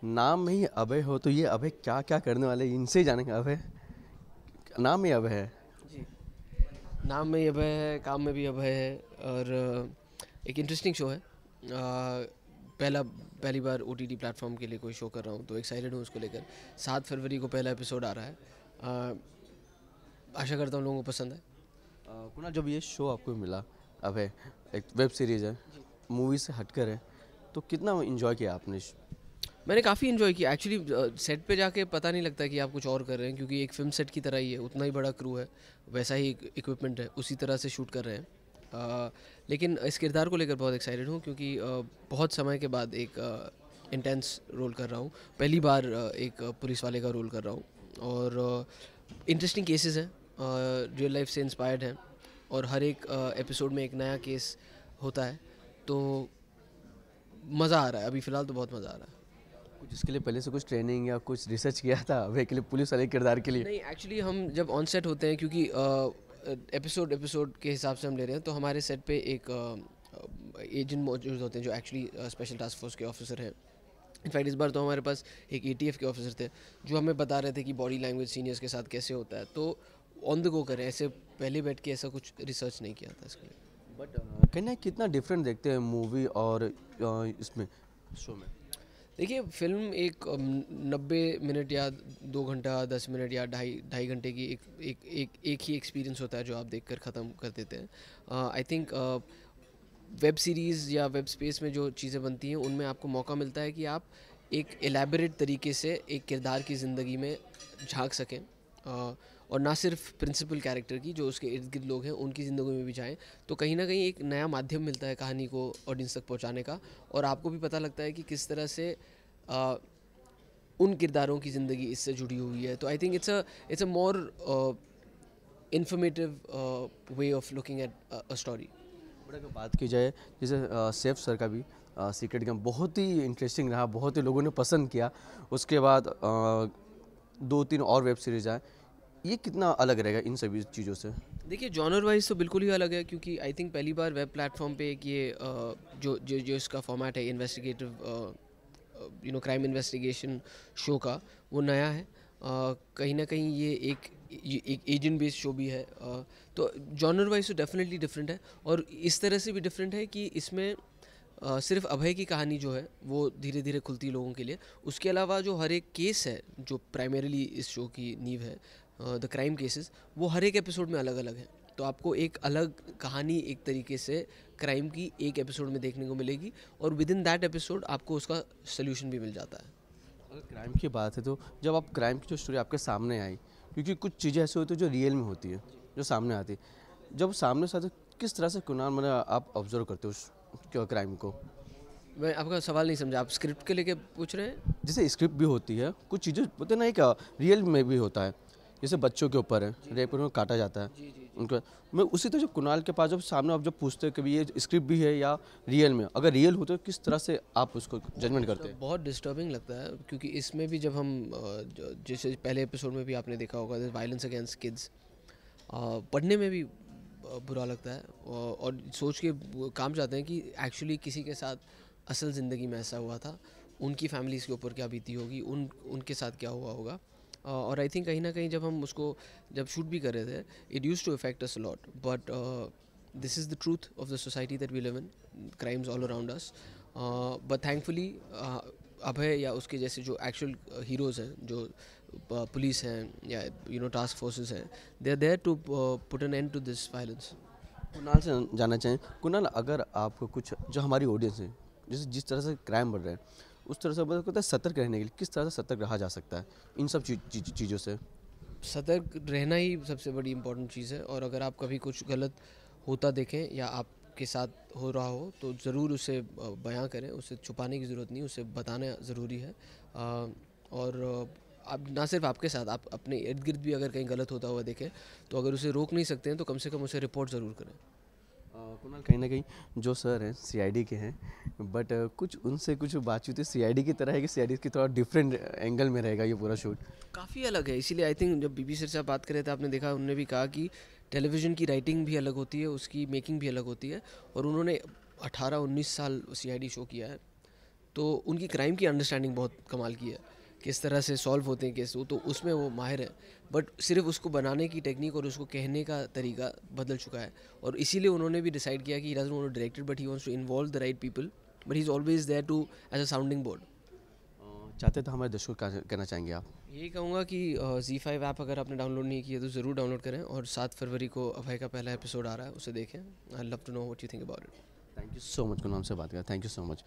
नाम में ही अभय हो तो ये अभय क्या क्या करने वाले हैं, इनसे ही जानेंगे। अभय नाम ही अभय है। जी। नाम में ही अभय है, काम में भी अभय है। और एक इंटरेस्टिंग शो है। पहली बार ओटीटी प्लेटफॉर्म के लिए कोई शो कर रहा हूँ, तो एक्साइटेड हूँ उसको लेकर। 7 फरवरी को पहला एपिसोड आ रहा है। आशा करता हूँ लोगों को पसंद है। कुणाल, जब ये शो आपको मिला, अभय एक वेब सीरीज़ है, मूवी से हटकर है, तो कितना इन्जॉय किया आपने? मैंने काफ़ी इन्जॉय किया एक्चुअली। सेट पे जाके पता नहीं लगता कि आप कुछ और कर रहे हैं, क्योंकि एक फिल्म सेट की तरह ही है, उतना ही बड़ा क्रू है, वैसा ही इक्विपमेंट है, उसी तरह से शूट कर रहे हैं। लेकिन इस किरदार को लेकर बहुत एक्साइटेड हूँ, क्योंकि बहुत समय के बाद एक इंटेंस रोल कर रहा हूँ। पहली बार एक पुलिस वाले का रोल कर रहा हूँ। और इंटरेस्टिंग केसेस हैं, रियल लाइफ से इंस्पायर्ड हैं, और हर एक एपिसोड में एक नया केस होता है। तो मज़ा आ रहा है, अभी फ़िलहाल तो बहुत मज़ा आ रहा है। कुछ इसके लिए पहले से कुछ ट्रेनिंग या कुछ रिसर्च किया था अभय के लिए, पुलिस वाले किरदार के लिए? नहीं, एक्चुअली हम जब ऑन सेट होते हैं, क्योंकि एपिसोड एपिसोड के हिसाब से हम ले रहे हैं, तो हमारे सेट पे एक एजेंट मौजूद होते हैं जो एक्चुअली स्पेशल टास्क फोर्स के ऑफिसर हैं। इनफैक्ट इस बार तो हमारे पास एक एटीएफ के ऑफिसर थे, जो हमें बता रहे थे कि बॉडी लैंग्वेज सीनियर्स के साथ कैसे होता है। तो ऑन द गो करें, ऐसे पहले बैठ के ऐसा कुछ रिसर्च नहीं किया था इसके लिए। बट कहीं ना कितना डिफरेंट देखते हैं मूवी और इसमें शो में? देखिए, फ़िल्म एक 90 मिनट या 2 घंटा 10 मिनट या ढाई ढाई घंटे की एक ही एक्सपीरियंस होता है, जो आप देखकर ख़त्म कर देते हैं। आई थिंक वेब सीरीज़ या वेब स्पेस में जो चीज़ें बनती हैं, उनमें आपको मौका मिलता है कि आप एक एलैबोरेट तरीके से एक किरदार की ज़िंदगी में झांक सकें। और ना सिर्फ प्रिंसिपल कैरेक्टर की, जो उसके इर्द गिर्द लोग हैं, उनकी ज़िंदगी में भी जाएं। तो कहीं ना कहीं एक नया माध्यम मिलता है कहानी को ऑडियंस तक पहुंचाने का। और आपको भी पता लगता है कि किस तरह से आ, उन किरदारों की ज़िंदगी इससे जुड़ी हुई है। तो I think it's a more informative way of looking at a story. But अगर बात की जाए, जैसे सैफ सर का भी सीक्रेट गेम बहुत ही इंटरेस्टिंग रहा, बहुत ही लोगों ने पसंद किया। उसके बाद 2-3 और वेब सीरीज आए, ये कितना अलग रहेगा इन सभी चीज़ों से? देखिए, जॉनर वाइज तो बिल्कुल ही अलग है, क्योंकि आई थिंक पहली बार वेब प्लेटफॉर्म पे एक ये जो इसका फॉर्मेट है, इन्वेस्टिगेटिव क्राइम इन्वेस्टिगेशन शो का, वो नया है। कहीं ना कहीं ये एक एजेंट बेस्ड शो भी है। तो जॉनर वाइज तो डेफिनेटली डिफरेंट है, और इस तरह से भी डिफरेंट है कि इसमें सिर्फ अभय की कहानी जो है वो धीरे धीरे खुलती है लोगों के लिए। उसके अलावा जो हर एक केस है, जो प्राइमरीली इस शो की नींव है, द क्राइम केसेस, वो हर एक एपिसोड में अलग अलग है। तो आपको एक अलग कहानी एक तरीके से क्राइम की एक एपिसोड में देखने को मिलेगी, और विद इन दैट एपिसोड आपको उसका सोल्यूशन भी मिल जाता है। अगर क्राइम की बात है, तो जब आप क्राइम की जो स्टोरी आपके सामने आई, क्योंकि कुछ चीज़ें ऐसी होती है जो रियल में होती है, जो सामने आती है, जब सामने से आती है, किस तरह से कुणाल मतलब आप ऑब्जर्व करते हो उस क्राइम को? मैं आपका सवाल नहीं समझा, आप स्क्रिप्ट के लेके पूछ रहे हैं? जैसे स्क्रिप्ट भी होती है, कुछ चीज़ें होते हैं ना, एक रियल में भी होता है। जैसे बच्चों के ऊपर है, रेप में काटा जाता है जी जी जी। उनका। मैं उसी तरह जब कुणाल के पास जब सामने आप जब पूछते हैं कि भी ये स्क्रिप्ट भी है या रियल में, अगर रियल हो तो किस तरह से आप उसको जजमेंट करते हैं? बहुत डिस्टर्बिंग लगता है, क्योंकि इसमें भी जब हम जैसे पहले एपिसोड में भी आपने देखा होगा, वायलेंस अगेंस्ट किड्स, पढ़ने में भी बुरा लगता है। और सोच के काम जाते हैं कि एक्चुअली किसी के साथ असल ज़िंदगी में ऐसा हुआ था, उनकी फैमिलीज़ के ऊपर क्या बीती होगी, उनके साथ क्या हुआ होगा। और आई थिंक कहीं ना कहीं जब हम उसको जब शूट भी कर रहे थे, it use to affect us lot. But this is the truth of the society that we live in, crimes all around us. But thankfully Abhay या उसके जैसे जो एक्चुअल हीरोज़ हैं, जो पुलिस हैं या टास्क फोर्सेस हैं, they are there to put an end to this violence. Kunal से जानना चाहें, कुणाल अगर आपको कुछ जो हमारी ऑडियंस है, जैसे जिस तरह से क्राइम बढ़ रहे हैं, उस तरह से मतलब कहता है सतर्क रहने के लिए किस तरह से सतर्क रहा जा सकता है इन सब चीज़ों से? सतर्क रहना ही सबसे बड़ी इम्पोर्टेंट चीज़ है। और अगर आप कभी कुछ गलत होता देखें या आपके साथ हो रहा हो, तो ज़रूर उसे बयां करें, उसे छुपाने की ज़रूरत नहीं, उसे बताना ज़रूरी है। और आप ना सिर्फ आपके साथ, आप अपने इर्द गिर्द भी अगर कहीं गलत होता हुआ देखें, तो अगर उसे रोक नहीं सकते हैं, तो कम से कम उसे रिपोर्ट ज़रूर करें। कुणाल, कहीं ना कहीं जो सर हैं सीआईडी के हैं, बट कुछ उनसे कुछ बातचीत सीआईडी की तरह है कि सीआईडी की थोड़ा डिफरेंट एंगल में रहेगा ये पूरा शूट? काफ़ी अलग है, इसीलिए आई थिंक जब बीबी सर से आप बात कर रहे थे, आपने देखा उन्होंने भी कहा कि टेलीविज़न की राइटिंग भी अलग होती है, उसकी मेकिंग भी अलग होती है। और उन्होंने 18-19 साल सीआईडी शो किया है। तो उनकी क्राइम की अंडरस्टैंडिंग बहुत कमाल की है, किस तरह से सॉल्व होते हैं केस, तो उसमें वो माहिर है। बट सिर्फ उसको बनाने की टेक्निक और उसको कहने का तरीका बदल चुका है, और इसीलिए उन्होंने भी डिसाइड किया कि he doesn't want to direct it, but he wants to involve the right people, but he is always there to as a sounding board. चाहते तो हमारे दर्शकों को क्या कहना चाहेंगे आप? यही कहूँगा कि Z5 ऐप अगर आपने डाउनलोड नहीं किया तो ज़रूर डाउनलोड करें, और 7 फरवरी को अभय का पहला एपिसोड आ रहा है, उसे देखें। I love to know what you think about it. Thank you so much, Kunal से बात किया, थैंक यू सो मच।